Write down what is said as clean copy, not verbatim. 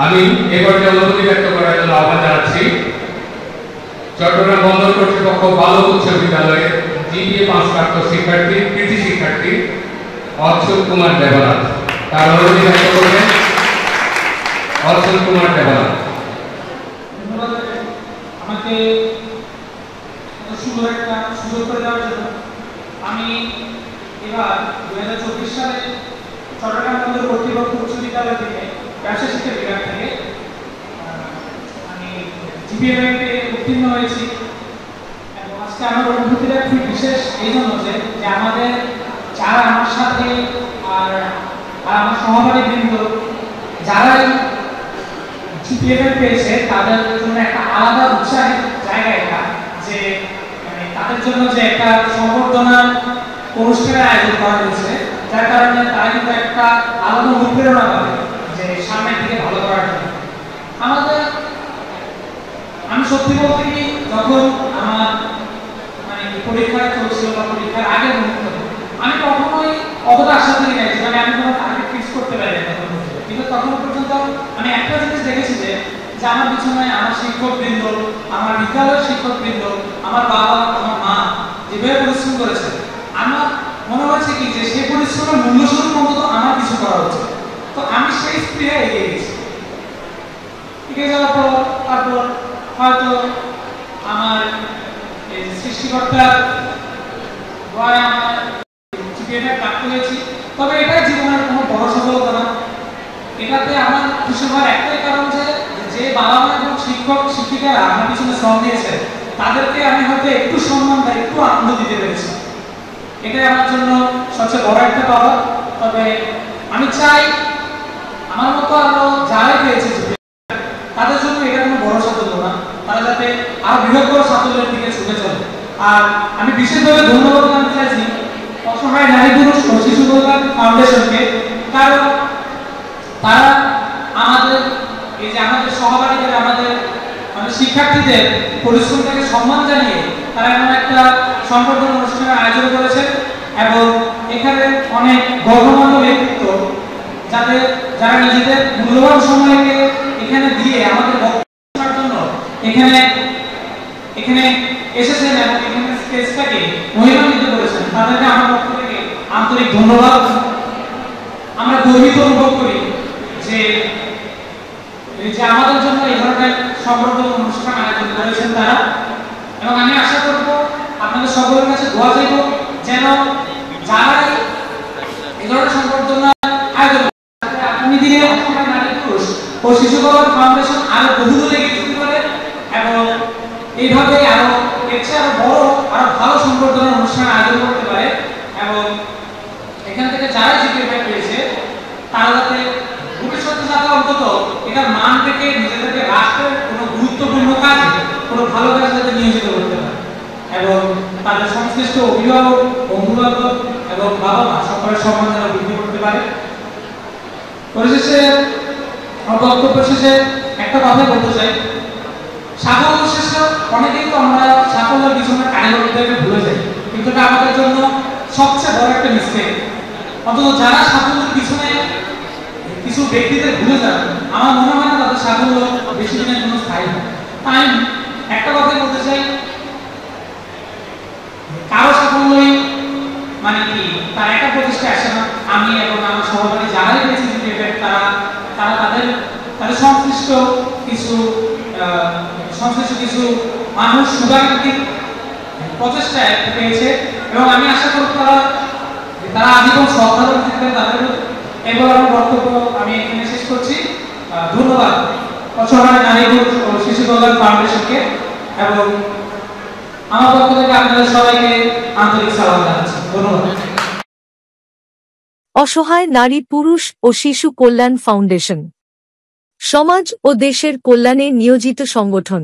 আমি এ পর্যায়ে অনুমতি ব্যক্ত করার জন্য আহ্বান জানাচ্ছি চট্টগ্রাম বন্দর কর্তৃপক্ষ বালক উচ্চ বিদ্যালয়ের জিপিএ পাস প্রাপ্ত শিক্ষার্থী কৃতি শিক্ষার্থী অচ্যুত কুমার দেবনাথ। তার অনুমতি ব্যক্ত করবেন অচ্যুত কুমার দেবনাথ। আমাকে সুন্দর একটা সুযোগ করে দেওয়ার জন্য আমি এবার 2024 সালে চট্টগ্রাম বন্দর কর্তৃপক্ষ উচ্চ বিদ্যালয় থেকে ব্যবসা শিক্ষা বিভাগ থেকে আমি জিপিএ র্যাঙ্কে উত্তীর্ণ হয়েছি। এবং আজকে আমার অনুভূতিটা খুব বিশেষ এই জন্য যে আমাদের যারা আমার সাথে আর আমার সহপাঠী বৃন্দ যারাই জিপিএ র্যাঙ্ক পেয়েছে তাদের জন্য একটা আলাদা উৎসাহের জায়গা এটা, যে তাদের জন্য যে একটা সংবর্ধনা অনুষ্ঠানের আয়োজন করা হয়েছে, যার কারণে তারা কিন্তু একটা আলাদা অনুপ্রেরণা পাবে যে সামনের দিকে ভালো করার জন্য। আমি সত্যি বলতে কি, যখন আমার পরীক্ষা চলছিল বা পরীক্ষার আগের মুহূর্তে আমি কখনোই অতটা আশা করি নাই যে আমি কোনো টার্গেট ফিক্স করতে পারি না। কিন্তু তখন পর্যন্ত আমি একটা জিনিস দেখেছি যে আমার পিছনে আমার শিক্ষকবৃন্দ, আমার বিদ্যালয়ের শিক্ষকবৃন্দ, আমার বাবা, আমার মা যেভাবে পরিশ্রম করেছে, আমার মনে হয়েছে কি যে সেই পরিশ্রমের মূল্যস্বরূপ অন্তত আমার কিছু করা উচিত। তো আমি সেই স্পৃহে এগিয়ে গেছি। এগিয়ে যাওয়ার পর তারপর হয়তো আমার সৃষ্টিকর্তার দয়ায় আমার জিপিএটা প্রাপ্ত হয়েছি। তবে এটা জীবনের কোনো বড় সফলতা না। এটাতে আমার খুশি হওয়ার একটাই কারণ যে বাবা মা এবং শিক্ষক শিক্ষিকারা আমার পিছনে শ্রম দিয়েছে, তাদেরকে আমি হয়তো একটু সম্মান বা একটু আনন্দ দিতে পেরেছি। এটাই আমার জন্য সবচেয়ে বড় একটা পাওয়া। তবে আমি চাই আমার মতো আরো যারাই পেয়েছে তাদের জন্য এটা কোনো বড় সাফল্য না, তারা যাতে আরো বৃহত্তর সাফল্যের দিকে ছুটে চলে। আর আমি বিশেষভাবে ধন্যবাদ জানাতে চাইছি অসহায় নারী পুরুষ ও শিশু কল্যাণ ফাউন্ডেশনকে, কারণ তারা আমাদের এই যে আমাদের সহপাঠীদের, আমাদের শিক্ষার্থীদের পরিশ্রমটাকে সম্মান জানিয়ে তারা এমন একটা সংবর্ধনা অনুষ্ঠানের আয়োজন করেছে। এবং এখানে অনেক গণ্যমান্য ব্যক্তিত্ব যারা নিজেদের মূল্যবান সময়কে এখানে দিয়ে আমাদের বক্তব্য শোনার জন্য এখানে এসেছেন এবং এখানে স্টেজটাকে মহিমান্বিত করেছেন, তাদেরকে আমার পক্ষ থেকে আন্তরিক ধন্যবাদ। আমরা গর্বিত অনুভব করি যে আমাদের জন্য এই ধরনের সংবর্ধনা অনুষ্ঠান আয়োজন করেছেন তারা। এবং আমি আশা করব আপনাদের সকলের কাছে দোয়া চাইব যেন যারাই এই ধরনের সংবর্ধনা আয়োজন আগামী দিনে নারী পুরুষ ও শিশু কল্যাণ ফাউন্ডেশন আরো বহুদূর এগিয়ে যেতে পারে এবং এইভাবে আরো এর চেয়ে আরো বড় আরো ভালো সংবর্ধনা অনুষ্ঠান আয়োজন করতে পারে। এবং এখান থেকে যারাই জিপিএ পেয়েছে তারা যাতে ভবিষ্যতে যাতে অন্তত এটার মান থেকে নিজেদেরকে রাষ্ট্রের কোনো গুরুত্বপূর্ণ কাজে, কোনো ভালো কাজে যাতে নিয়োজিত করতে পারে এবং তাদের সংশ্লিষ্ট অভিভাবক, বন্ধুবান্ধব এবং বাবা মা সকলের সম্মান যেন বৃদ্ধি করতে পারে। পরিশেষে বক্তব্য শেষে একটা কথাই বলতে চাই, সাফল্য শেষে অনেকেই তো আমরা সাফল্যের পিছনে কারিগরদেরকে ভুলে যাই, কিন্তু এটা আমাদের জন্য সবচেয়ে বড় একটা মিস্টেক। অন্তত যারা সাফল্যের পিছনে কিছু ব্যক্তিদের ভুলে যান, আমার মনে হয় না তাদের সাফল্য বেশি দিনের জন্য স্থায়ী হয়। তাই একটা কথাই বলতে চাই, কারো সাফল্যই কি তার একটা প্রতিষ্ঠা আসে না। আমি এবং আমার সহপাঠী যারাই পেয়েছি তারা তাদের সংশ্লিষ্ট কিছু মানুষ সুগারিক প্রচেষ্টায় পেয়েছে এবং আমি আশা করি তারা আজীবন শ্রদ্ধাশীল থাকবেন তাদের। এবার আমার বক্তব্য আমি এখানে শেষ করছি। ধন্যবাদ অসহায় নারী পুরুষ ও শিশু কল্যাণ ফাউন্ডেশনকে এবং আমার পক্ষ থেকে আপনাদের সবাইকে আন্তরিক সালাম জানাচ্ছি। ধন্যবাদ। অসহায় নারী পুরুষ ও শিশু কল্যাণ ফাউন্ডেশন সমাজ ও দেশের কল্যাণে নিয়োজিত সংগঠন।